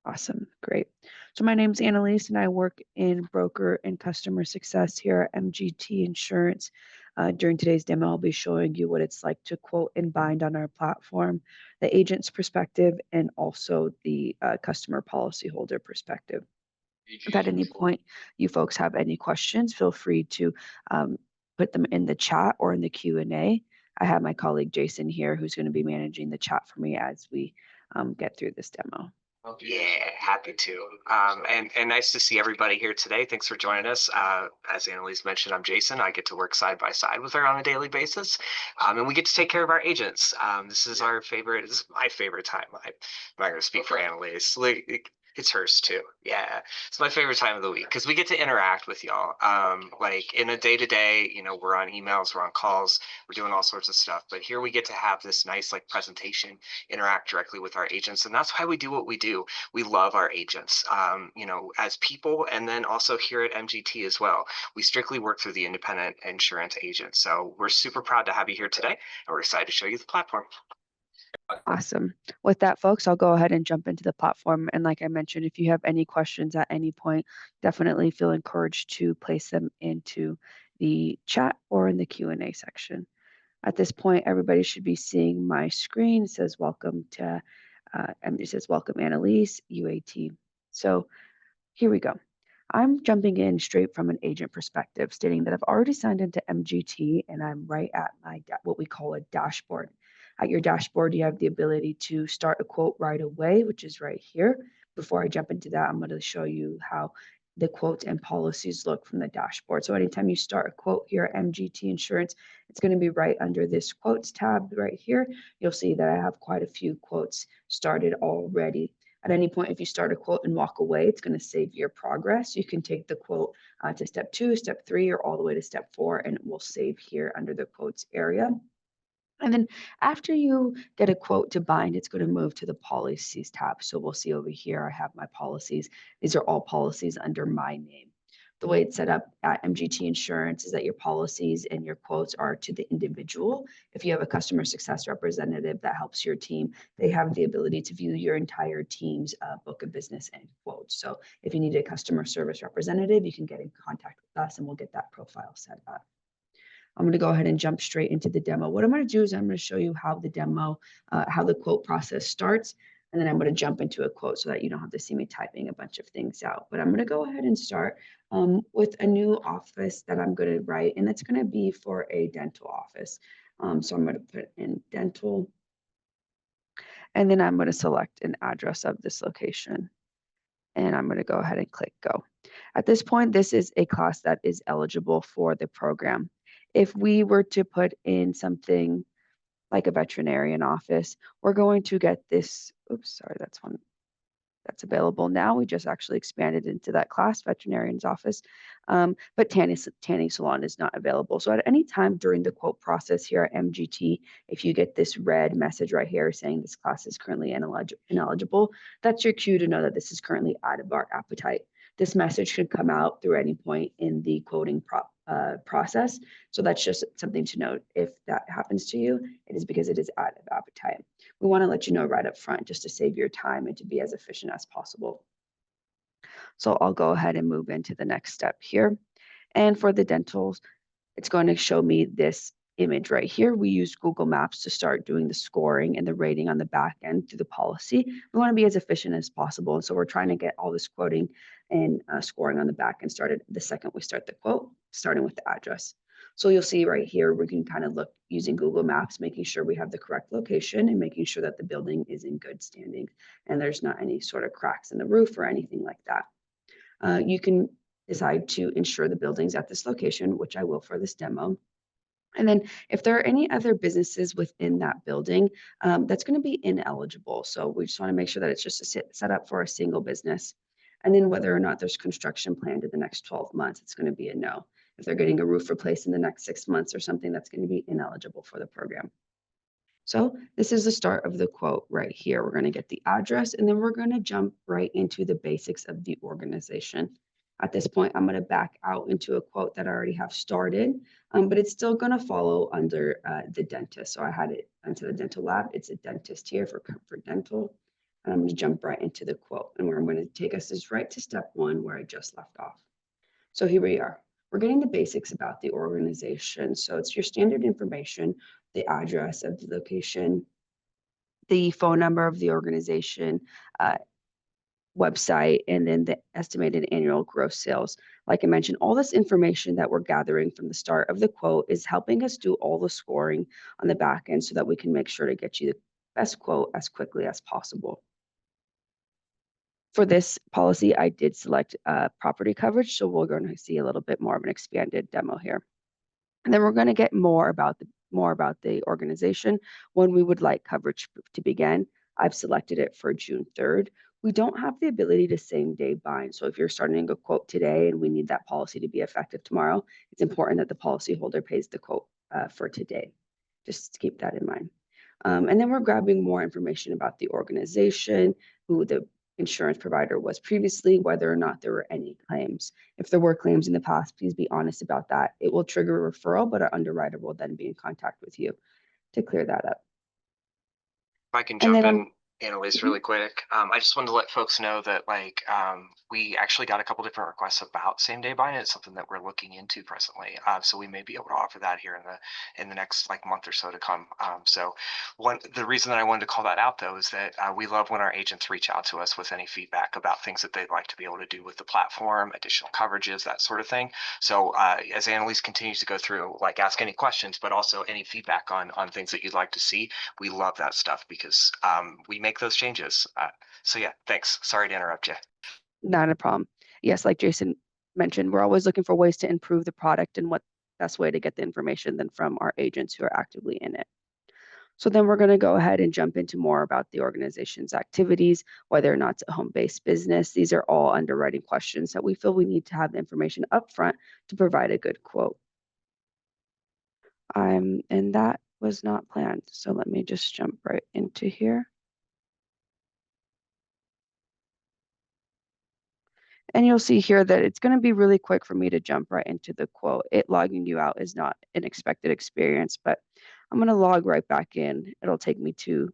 Awesome. Great. So my name's Annalise and I work in broker and customer success here at MGT Insurance. During today's demo, I'll be showing you what it's like to quote and bind on our platform, the agent's perspective, and also the customer policyholder perspective. If at any point you folks have any questions, feel free to put them in the chat or in the Q&A. I have my colleague Jason here who's going to be managing the chat for me as we get through this demo. Yeah, happy to. And nice to see everybody here today. Thanks for joining us. As Annalise mentioned, I'm Jason. I get to work side by side with her on a daily basis, and we get to take care of our agents. This is our favorite. This is my favorite time. I'm not going to speak for Annalise. It's hers too. Yeah, it's my favorite time of the week because we get to interact with y'all. Like in a day to day, we're on emails, we're on calls, we're doing all sorts of stuff. But here we get to have this nice presentation, interact directly with our agents, and that's why we do what we do. We love our agents, as people, and then also here at MGT as well. We strictly work through the independent insurance agents. So we're super proud to have you here today, and we're excited to show you the platform. Awesome. With that, folks, I'll go ahead and jump into the platform. And like I mentioned, if you have any questions at any point, definitely feel encouraged to place them into the chat or in the Q&A section. At this point, everybody should be seeing my screen. It says welcome to, it says welcome Annalise, UAT. So here we go. I'm jumping in straight from an agent perspective, stating that I've already signed into MGT and I'm right at my what we call a dashboard. At your dashboard, you have the ability to start a quote right away, which is right here. Before I jump into that, I'm going to show you how the quotes and policies look from the dashboard. So anytime you start a quote here at MGT Insurance, it's going to be right under this quotes tab right here. You'll see that I have quite a few quotes started already. At any point, if you start a quote and walk away, it's going to save your progress. You can take the quote to step 2, step 3, or all the way to step 4, and it will save here under the quotes area. And then after you get a quote to bind, it's going to move to the policies tab. So we'll see over here, I have my policies. These are all policies under my name. The way it's set up at MGT Insurance is that your policies and your quotes are to the individual. If you have a customer success representative that helps your team, they have the ability to view your entire team's book of business and quotes. So if you need a customer service representative, you can get in contact with us and we'll get that profile set up. I'm going to go ahead and jump straight into the demo. What I'm going to do is I'm going to show you how the demo, how the quote process starts, and then I'm going to jump into a quote so that you don't have to see me typing a bunch of things out. But I'm going to go ahead and start with a new office that I'm going to write, and it's going to be for a dental office. So I'm going to put in dental, and then I'm going to select an address of this location. And I'm going to go ahead and click go. At this point, this is a class that is eligible for the program. If we were to put in something like a veterinarian office, we're going to get this, oops, sorry, that's one that's available now. We just actually expanded into that class, veterinarian's office, but tanning salon is not available. So at any time during the quote process here at MGT, if you get this red message right here saying this class is currently ineligible, that's your cue to know that this is currently out of our appetite. This message should come out through any point in the quoting process. So that's just something to note. If that happens to you, it is because it is out of appetite. We want to let you know right up front just to save your time and to be as efficient as possible. So I'll go ahead and move into the next step here. And for the dentals, it's going to show me this image right here. We use Google Maps to start doing the scoring and the rating on the back end through the policy. We want to be as efficient as possible. And so we're trying to get all this quoting and scoring on the back end started the second we start the quote, starting with the address. So you'll see right here, we can kind of look using Google Maps, making sure we have the correct location and making sure that the building is in good standing and there's not any sort of cracks in the roof or anything like that. You can decide to insure the buildings at this location, which I will for this demo. And then if there are any other businesses within that building, that's going to be ineligible. So we just want to make sure that it's just set up for a single business. And then whether or not there's construction planned in the next 12 months, it's going to be a no. If they're getting a roof replaced in the next 6 months or something, that's going to be ineligible for the program. So this is the start of the quote right here. We're going to get the address and then we're going to jump right into the basics of the organization. At this point, I'm going to back out into a quote that I already have started, but it's still going to follow under the dentist. So I had it into the dental lab. It's a dentist here for Comfort Dental. And I'm going to jump right into the quote, and where I'm going to take us is right to step 1 where I just left off. So here we are. We're getting the basics about the organization. So it's your standard information, the address of the location, the phone number of the organization, website, and then the estimated annual gross sales. Like I mentioned, all this information that we're gathering from the start of the quote is helping us do all the scoring on the back end so that we can make sure to get you the best quote as quickly as possible. For this policy, I did select property coverage, so we're going to see a little bit more of an expanded demo here. And then we're going to get more about the organization when we would like coverage to begin. I've selected it for June 3rd. We don't have the ability to same day bind. So if you're starting a quote today and we need that policy to be effective tomorrow, it's important that the policyholder pays the quote for today. Just keep that in mind. And then we're grabbing more information about the organization, who the insurance provider was previously, whether or not there were any claims. If there were claims in the past, please be honest about that. It will trigger a referral, but our underwriter will then be in contact with you to clear that up. If I can jump in, Annalise, really quick. I just wanted to let folks know that we actually got a couple different requests about same day buying. It's something that we're looking into presently. So we may be able to offer that here in the next month or so to come. The reason that I wanted to call that out though is that we love when our agents reach out to us with any feedback about things that they'd like to be able to do with the platform, additional coverages, that sort of thing. So as Annalise continues to go through, ask any questions, but also any feedback on things that you'd like to see, we love that stuff because we make those changes. So yeah, thanks. Sorry to interrupt you. Not a problem. Yes, like Jason mentioned, we're always looking for ways to improve the product, and what best way to get the information than from our agents who are actively in it. So then we're going to go ahead and jump into more about the organization's activities, whether or not it's a home-based business. These are all underwriting questions that we feel we need to have the information upfront to provide a good quote. And that was not planned. So let me just jump right into here. And you'll see here that it's going to be really quick for me to jump right into the quote. Logging you out is not an expected experience, but I'm going to log right back in. It'll take me to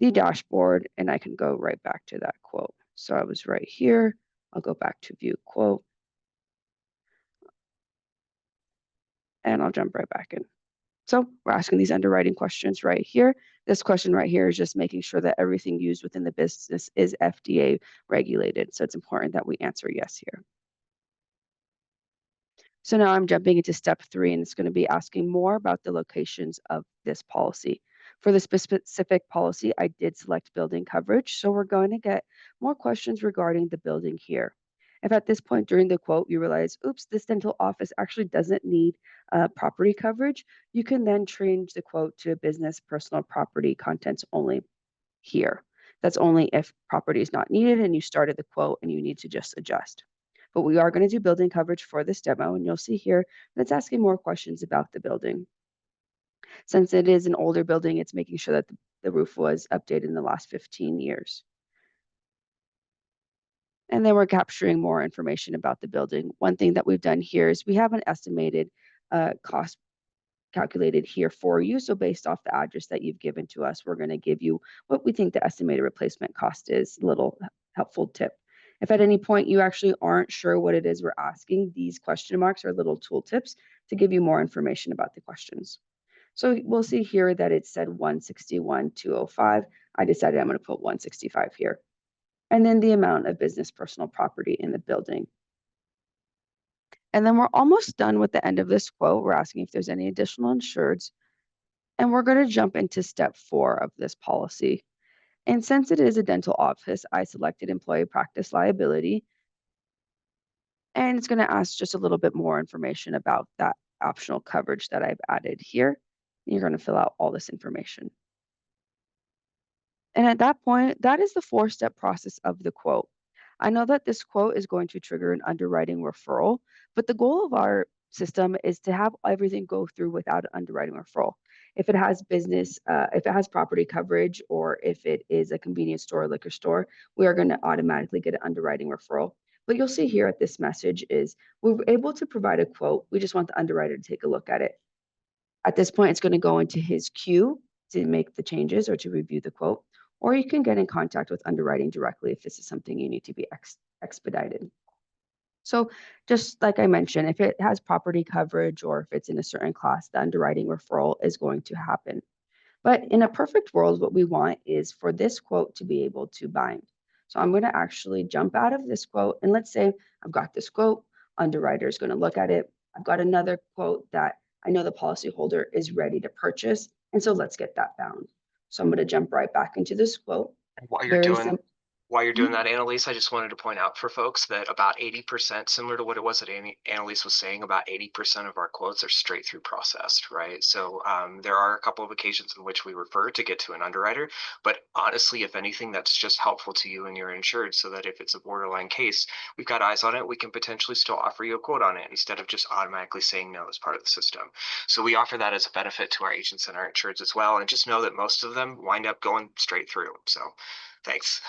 the dashboard and I can go right back to that quote. So I was right here. I'll go back to view quote and I'll jump right back in. So we're asking these underwriting questions right here. This question right here is just making sure that everything used within the business is FDA regulated. So it's important that we answer yes here. So now I'm jumping into step 3, and it's going to be asking more about the locations of this policy. For the specific policy, I did select building coverage. So we're going to get more questions regarding the building here. If at this point during the quote you realize, oops, this dental office actually doesn't need property coverage, you can then change the quote to business personal property contents only here. That's only if property is not needed and you started the quote and you need to just adjust. But we are going to do building coverage for this demo, and you'll see here that it's asking more questions about the building. Since it is an older building, it's making sure that the roof was updated in the last 15 years. And then we're capturing more information about the building. One thing that we've done here is we have an estimated cost calculated here for you. So based off the address that you've given to us, we're going to give you what we think the estimated replacement cost is. A little helpful tip. If at any point you actually aren't sure what it is we're asking, these question marks are little tool tips to give you more information about the questions. So we'll see here that it said 161,205. I decided I'm going to put 165 here. And then the amount of business personal property in the building. And then we're almost done with the end of this quote. We're asking if there's any additional insureds. And we're going to jump into step 4 of this policy. And since it is a dental office, I selected employee practice liability. And it's going to ask just a little bit more information about that optional coverage that I've added here. You're going to fill out all this information. And at that point, that is the 4-step process of the quote. I know that this quote is going to trigger an underwriting referral, but the goal of our system is to have everything go through without an underwriting referral. If it has business, if it has property coverage, or if it is a convenience store or liquor store, we are going to automatically get an underwriting referral. But you'll see here at this message is we're able to provide a quote. We just want the underwriter to take a look at it. At this point, it's going to go into his queue to make the changes or to review the quote. or you can get in contact with underwriting directly if this is something you need to be expedited. So just like I mentioned, if it has property coverage or if it's in a certain class, the underwriting referral is going to happen. But in a perfect world, what we want is for this quote to be able to bind. So I'm going to actually jump out of this quote, and let's say I've got this quote, underwriter is going to look at it. I've got another quote that I know the policyholder is ready to purchase, and so let's get that bound. So I'm going to jump right back into this quote. While you're Very doing simple. While you're doing that, Annalise, I just wanted to point out for folks that about 80%, similar to what it was that Annalise was saying, about 80% of our quotes are straight through processed, right? So there are a couple of occasions in which we refer to get to an underwriter, but honestly, if anything, that's just helpful to you and your insured, so that if it's a borderline case, we've got eyes on it, we can potentially still offer you a quote on it instead of just automatically saying no as part of the system. So we offer that as a benefit to our agents and our insureds as well, and just know that most of them wind up going straight through. So thanks.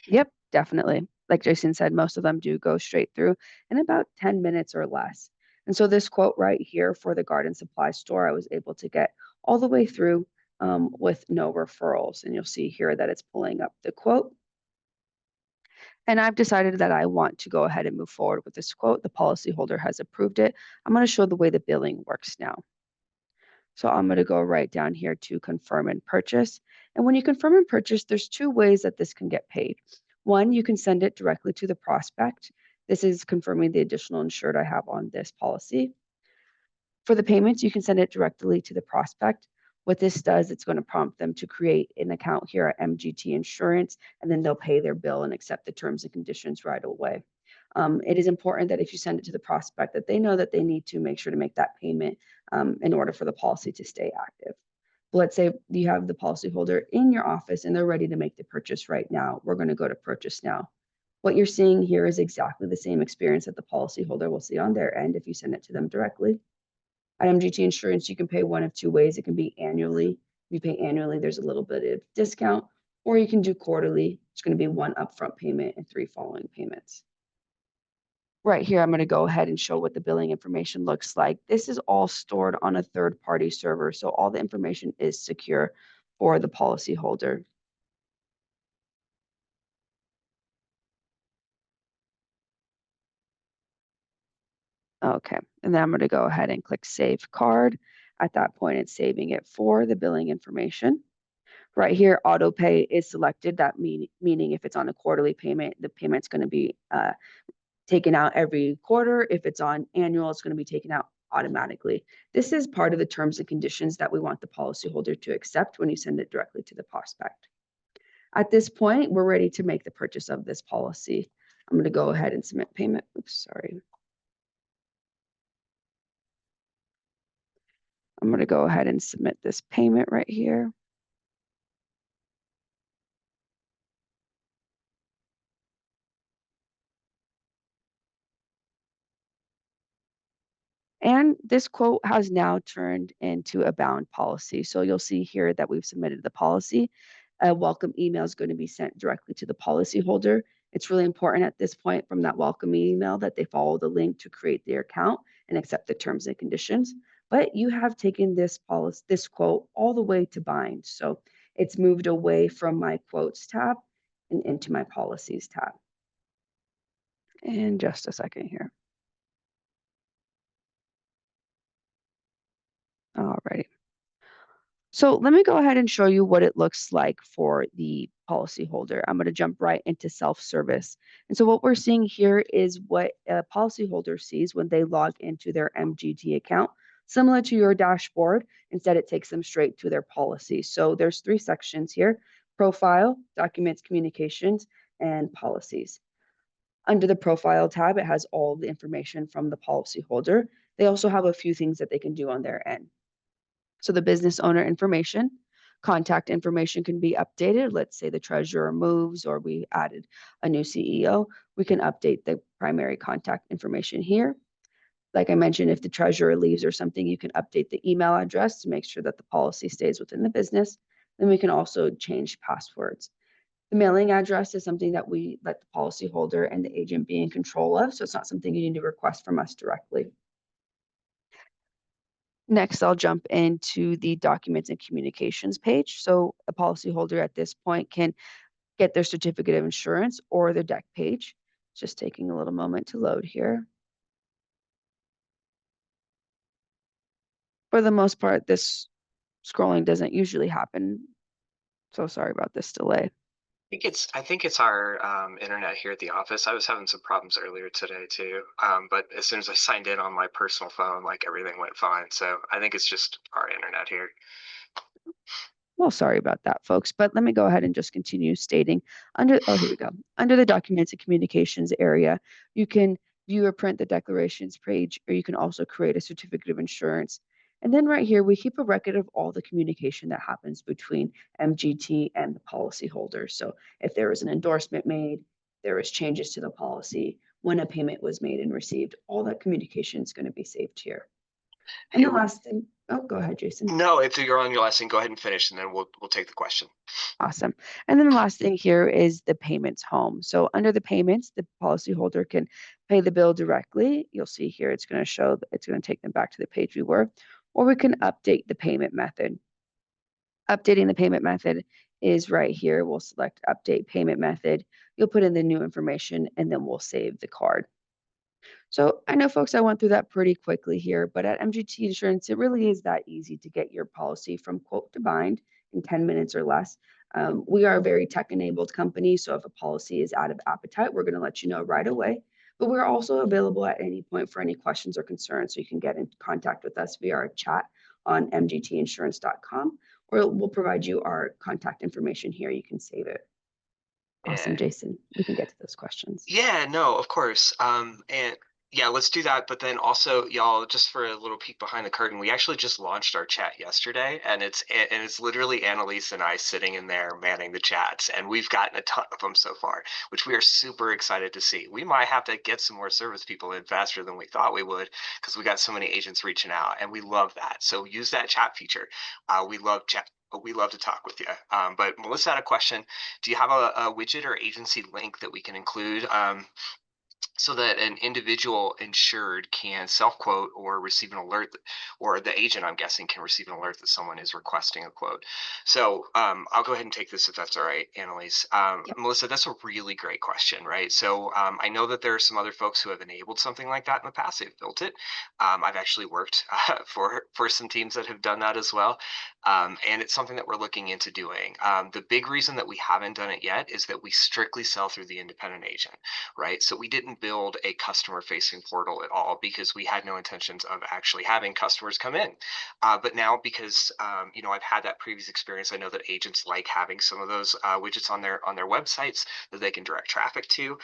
Yep, definitely. Like Jason said, most of them do go straight through in about 10 minutes or less. And so this quote right here for the garden supply store, I was able to get all the way through with no referrals. And you'll see here that it's pulling up the quote. And I've decided that I want to go ahead and move forward with this quote. The policyholder has approved it. I'm going to show the way the billing works now. So I'm going to go right down here to confirm and purchase. And when you confirm and purchase, there's two ways that this can get paid. One, you can send it directly to the prospect. This is confirming the additional insured I have on this policy. For the payments, you can send it directly to the prospect. What this does, it's going to prompt them to create an account here at MGT Insurance, and then they'll pay their bill and accept the terms and conditions right away. It is important that if you send it to the prospect, that they know that they need to make sure to make that payment in order for the policy to stay active. Let's say you have the policyholder in your office and they're ready to make the purchase right now. We're going to go to purchase now. What you're seeing here is exactly the same experience that the policyholder will see on their end if you send it to them directly. At MGT Insurance, you can pay one of two ways. It can be annually. If you pay annually, there's a little bit of discount, or you can do quarterly. It's going to be one upfront payment and 3 following payments. Right here, I'm going to go ahead and show what the billing information looks like. This is all stored on a third-party server, so all the information is secure for the policyholder. Okay, and then I'm going to go ahead and click Save Card. At that point, it's saving it for the billing information. Right here, auto pay is selected. That meaning if it's on a quarterly payment, the payment's going to be taken out every quarter. If it's on annual, it's going to be taken out automatically. This is part of the terms and conditions that we want the policyholder to accept when you send it directly to the prospect. At this point, we're ready to make the purchase of this policy. I'm going to go ahead and submit payment. Oops, sorry. I'm going to go ahead and submit this payment right here. And this quote has now turned into a bound policy. So you'll see here that we've submitted the policy. A welcome email is going to be sent directly to the policyholder. It's really important at this point from that welcome email that they follow the link to create their account and accept the terms and conditions. But you have taken this quote all the way to bind. So it's moved away from my quotes tab and into my policies tab. And just a second here. Alrighty. So let me go ahead and show you what it looks like for the policyholder. I'm going to jump right into self-service. And so what we're seeing here is what a policyholder sees when they log into their MGT account. Similar to your dashboard, instead it takes them straight to their policy. So there's 3 sections here: profile, documents, communications, and policies. Under the profile tab, it has all the information from the policyholder. They also have a few things that they can do on their end. So the business owner information, contact information can be updated. Let's say the treasurer moves or we added a new CEO. We can update the primary contact information here. Like I mentioned, if the treasurer leaves or something, you can update the email address to make sure that the policy stays within the business. Then we can also change passwords. The mailing address is something that we let the policyholder and the agent be in control of. So it's not something you need to request from us directly. Next, I'll jump into the documents and communications page. So a policyholder at this point can get their certificate of insurance or their deck page. Just taking a little moment to load here. For the most part, this scrolling doesn't usually happen. So sorry about this delay. I think it's our internet here at the office. I was having some problems earlier today too. But as soon as I signed in on my personal phone, like everything went fine. So I think it's just our internet here. Well, sorry about that, folks, but let me go ahead and just continue stating here we go. Under the documents and communications area, you can view or print the declarations page, or you can also create a certificate of insurance. And then right here, we keep a record of all the communication that happens between MGT and the policyholder. So if there was an endorsement made, there was changes to the policy, when a payment was made and received, all that communication is going to be saved here. And the last thing, oh, go ahead, Jason. No, if you're on your lesson, go ahead and finish, and then we'll take the question. Awesome. And then the last thing here is the payments home. So under the payments, the policyholder can pay the bill directly. You'll see here it's going to show, it's going to take them back to the page we were, or we can update the payment method. Updating the payment method is right here. We'll select update payment method. You'll put in the new information and then we'll save the card. So I know, folks, I went through that pretty quickly here, but at MGT Insurance, it really is that easy to get your policy from quote to bind in 10 minutes or less. We are a very tech-enabled company, so if a policy is out of appetite, we're going to let you know right away. But we're also available at any point for any questions or concerns, so you can get in contact with us via our chat on mgtinsurance.com, or we'll provide you our contact information here. You can save it. Awesome, Jason. We can get to those questions. Yeah, no, of course. And yeah, let's do that. But then also, y'all, just for a little peek behind the curtain, we actually just launched our chat yesterday, and it's literally Annalise and I sitting in there manning the chats, and we've gotten a ton of them so far, which we are super excited to see. We might have to get some more service people in faster than we thought we would, because we got so many agents reaching out, and we love that. So use that chat feature. We love chat. We love to talk with you. But Melissa had a question. Do you have a widget or agency link that we can include so that an individual insured can self-quote or receive an alert, or the agent, I'm guessing, can receive an alert that someone is requesting a quote? So I'll go ahead and take this if that's all right, Annalise. Yep. Melissa, that's a really great question, right? So I know that there are some other folks who have enabled something like that in the past. They've built it. I've actually worked for some teams that have done that as well. And it's something that we're looking into doing. The big reason that we haven't done it yet is that we strictly sell through the independent agent, right? So we didn't build a customer facing portal at all because we had no intentions of actually having customers come in. But now, because I've had that previous experience, I know that agents like having some of those widgets on their websites that they can direct traffic to.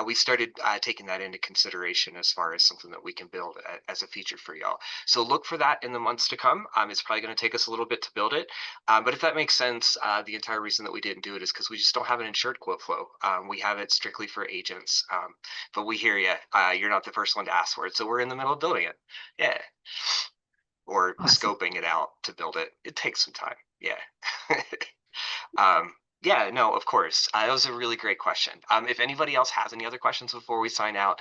We started taking that into consideration as far as something that we can build as a feature for y'all. So look for that in the months to come. It's probably going to take us a little bit to build it, but if that makes sense, the entire reason that we didn't do it is because we just don't have an insured quote flow. We have it strictly for agents. But we hear you. You're not the first one to ask for it, so we're in the middle of building it. Yeah, or Awesome. scoping it out to build it. It takes some time. Yeah. Yeah, no, of course. That was a really great question. If anybody else has any other questions before we sign out,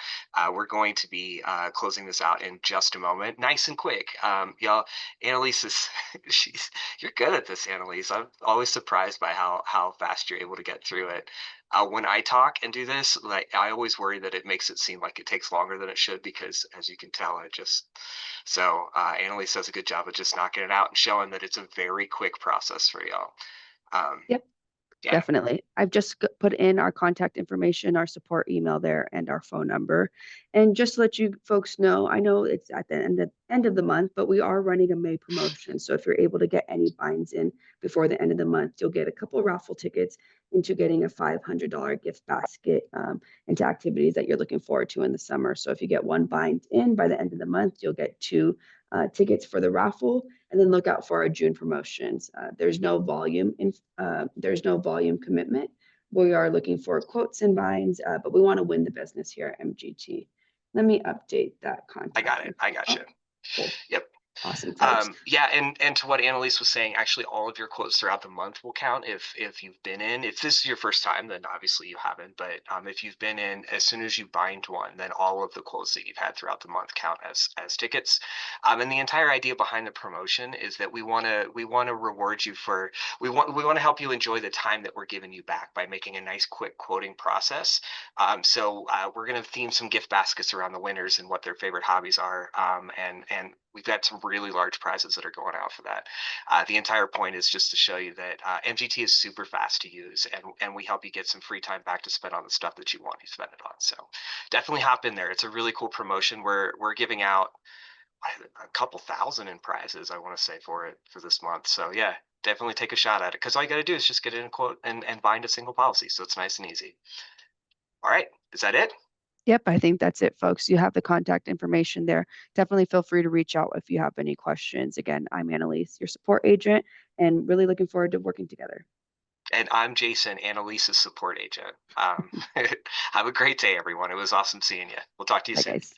we're going to be closing this out in just a moment, nice and quick. Y'all, Annalise is, you're good at this, Annalise. I'm always surprised by how fast you're able to get through it. When I talk and do this, like I always worry that it makes it seem like it takes longer than it should, because as you can tell, Annalise does a good job of just knocking it out and showing that it's a very quick process for y'all. Yep. Yeah. Definitely. I've just put in our contact information, our support email there, and our phone number. And just to let you folks know, I know it's at the end of the month, but we are running a May promotion. So if you're able to get any binds in before the end of the month, you'll get a couple raffle tickets into getting a $500 gift basket into activities that you're looking forward to in the summer. So if you get one bind in by the end of the month, you'll get 2 tickets for the raffle, and then look out for our June promotions. There's no volume commitment. We are looking for quotes and binds, but we want to win the business here at MGT. Let me update that contact. I got it. I got you. Cool. Yep. Awesome, folks. Yeah, and to what Annalise was saying, actually all of your quotes throughout the month will count if you've been in. If this is your first time, then obviously you haven't. But if you've been in, as soon as you bind one, then all of the quotes that you've had throughout the month count as tickets. And the entire idea behind the promotion is that we want to reward you for we want to help you enjoy the time that we're giving you back by making a nice quick quoting process. So we're going to theme some gift baskets around the winners and what their favorite hobbies are. And we've got some really large prizes that are going out for that. The entire point is just to show you that MGT is super fast to use, and we help you get some free time back to spend on the stuff that you want to spend it on. So definitely hop in there. It's a really cool promotion. We're giving out a couple thousand in prizes, I want to say, for it for this month. So yeah, definitely take a shot at it, because all you got to do is just get in a quote and bind a single policy. So it's nice and easy. All right, is that it? Yep, I think that's it, folks. You have the contact information there. Definitely feel free to reach out if you have any questions. Again, I'm Annalise, your support agent, and really looking forward to working together. And I'm Jason, Annalise's support agent. Have a great day, everyone. It was awesome seeing you. We'll talk to you Bye, soon. guys.